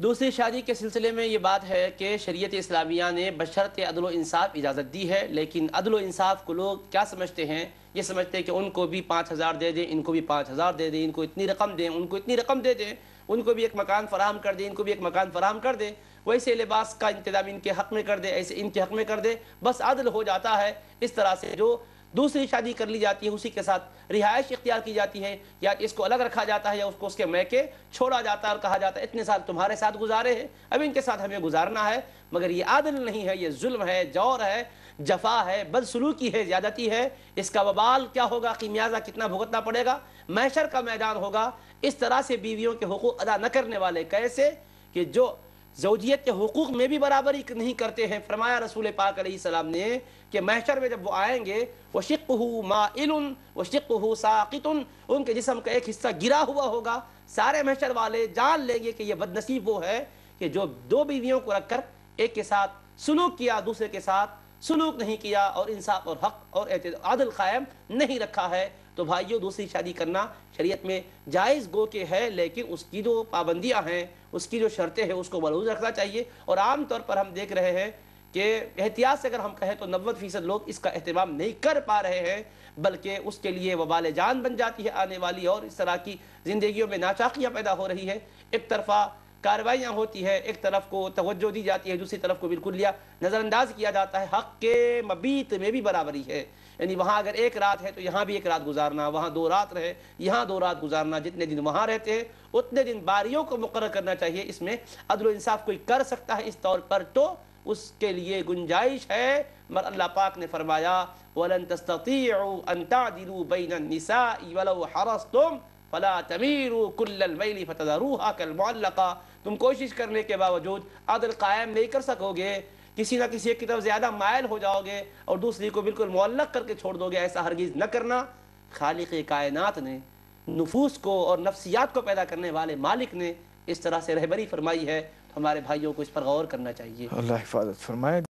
دوسری شادی کے سلسلے میں یہ بات ہے کہ شریعت اسلامیہ نے بشرط عدل و انصاف اجازت دی ہے، لیکن عدل و انصاف کو لوگ کیا سمجھتے ہیں؟ یہ سمجھتے ہیں کہ ان کو بھی 5,000 دے دیں، ان کو بھی 5,000 دے دیں، ان کو اتنی رقم دیں، ان کو اتنی رقم دے دیں، ان کو بھی ایک مکان فراہم کر دیں، ان کو بھی ایک مکان فراہم کر دیں، ویسے لباس کا انتظام ان کے حق میں کر دے، ایسے ان کے حق میں کر دے، بس عدل ہو جاتا ہے۔ اس طرح سے جو دوسری شادی کر لی جاتی ہے اسی کے ساتھ رہائش اختیار کی جاتی ہے، یا اس کو الگ رکھا جاتا ہے یا اس کو اس کے میکے چھوڑا جاتا ہے اور کہا جاتا ہے اتنے سال تمہارے ساتھ گزارے ہیں، اب ان کے ساتھ ہمیں گزارنا ہے۔ مگر یہ عادل نہیں ہے، یہ ظلم ہے، جور ہے، جفا ہے، بدسلوکی ہے، زیادتی ہے۔ اس کا وبال کیا ہوگا، خمیازہ کتنا بھگتنا پڑے گا، محشر کا میدان ہوگا۔ اس طرح سے بیویوں کے حقوق ادا نہ کرنے والے کیسے کہ جو زوجیت کے حقوق میں بھی برابری نہیں کرتے ہیں۔ فرمایا رسول پاک علیہ السلام نے کہ محشر میں جب وہ آئیں گے وَشِقُّهُ مَائِلٌ وَشِقُّهُ سَاقِطٌ، ان کے جسم کا ایک حصہ گرا ہوا ہوگا۔ سارے محشر والے جان لیں گے کہ یہ بدنصیب وہ ہے کہ جو دو بیویوں کو رکھ کر ایک کے ساتھ سلوک کیا، دوسرے کے ساتھ سلوک نہیں کیا، اور انصاف اور حق اور عدل قائم نہیں رکھا ہے۔ تو بھائیو، دوسری شادی کرنا شریعت میں جائز گو کہ ہے، لیکن اس کی جو پابندیاں ہیں، اس کی جو شرطیں ہیں، اس کو ملحوظ رکھنا چاہیے۔ اور عام طور پر ہم دیکھ رہے ہیں کہ احتیاط سے اگر ہم کہیں تو 90% لوگ اس کا اہتمام نہیں کر پا رہے ہیں، بلکہ اس کے لیے وبال جان بن جاتی ہے آنے والی، اور اس طرح کی زندگیوں میں ناچاقیاں پیدا ہو رہی ہے۔ ایک طرفہ کارروائیاں ہوتی ہے، ایک طرف کو توجہ دی جاتی ہے، دوسری طرف کو بالکل لیا نظر انداز کیا جاتا ہے۔ حق کے مبیت میں بھی برابری ہے، یعنی وہاں اگر ایک رات ہے تو یہاں بھی ایک رات گزارنا، وہاں 2 رات رہے یہاں 2 رات گزارنا، جتنے دن وہاں رہتے ہیں اتنے دن باریوں کو مقرر کرنا چاہیے۔ اس میں عدل و انصاف کوئی کر سکتا ہے اس طور پر تو اس کے لیے گنجائش ہے، مگر اللہ پاک نے فرمایا وَلَن تَسْتَطِيعُوا أَن تَعْدِلُوا بَيْنَ النِّسَاءِ وَلَوْ حَرَصْتُمْ فَلَا تَمِيلُوا كُلَّ الْمَيْلِ فَتَذَرُوهَا كَالْمُعَلَّقَةِ۔ تم کوشش کرنے کے باوجود عدل قائم نہیں کر سکو گے، کسی نہ کسی ایک کی طرف زیادہ مائل ہو جاؤ گے اور دوسری کو بالکل معلق کر کے چھوڑ دو گے۔ ایسا ہرگز نہ کرنا۔ خالق کائنات نے نفوس کو اور نفسیات کو پیدا کرنے والے مالک نے اس طرح سے رہبری فرمائی ہے، تو ہمارے بھائیوں کو اس پر غور کرنا چاہیے۔ اللہ حفاظت فرمائے۔